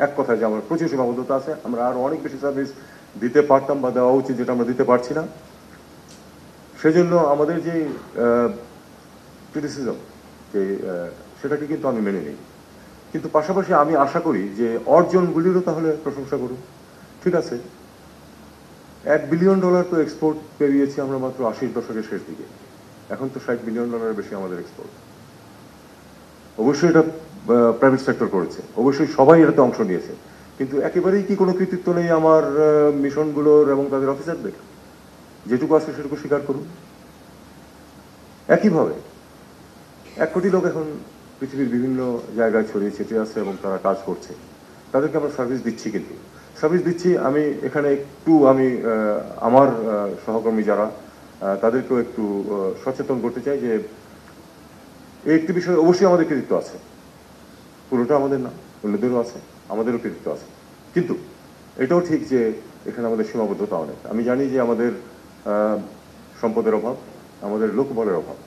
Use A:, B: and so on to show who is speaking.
A: এক কথায় যে আমার প্রচুর সীমাবদ্ধতা আছে, আমরা আরও অনেক বেশি সার্ভিস দিতে পারতাম বা দেওয়া উচিত, যেটা আমরা দিতে পারছি না। সেজন্য আমাদের যে ক্রিটিসিজম, যে সেটাকে কিন্তু আমি মেনে নিই। কিন্তু পাশাপাশি আমি আশা করি যে অর্জনগুলিরও তাহলে প্রশংসা করুন। ঠিক আছে, $1 বিলিয়ন তো এক্সপোর্ট পেরিয়েছি আমরা মাত্র 80 দশকের শেষ দিকে। এখন তো $60 বিলিয়ন বেশি আমাদের এক্সপোর্ট। অবশ্যই এটা প্রাইভেট সেক্টর করেছে, অবশ্যই সবাই এটাতে অংশ নিয়েছে, কিন্তু একেবারেই কি কোনো কৃতিত্ব নেই আমার মিশনগুলোর এবং তাদের অফিসারদের? যেটুকু আছে সেটুকু স্বীকার করুন। একইভাবে 1 কোটি লোক এখন পৃথিবীর বিভিন্ন জায়গায় ছড়িয়ে ছিটিয়ে আছে এবং তারা কাজ করছে, তাদেরকে আমরা সার্ভিস দিচ্ছি। কিন্তু সার্ভিস দিচ্ছি, আমি এখানে একটু আমার সহকর্মী যারা তাদেরকেও একটু সচেতন করতে চাই যে এই একটি বিষয়ে অবশ্যই আমাদের কৃতিত্ব আছে, পুরোটা আমাদের না, অন্যদেরও আছে, আমাদেরও কৃতিত্ব আছে। কিন্তু এটাও ঠিক যে এখানে আমাদের সীমাবদ্ধতা অনেক। আমি জানি যে আমাদের সম্পদের অভাব, আমাদের লোকবলের অভাব,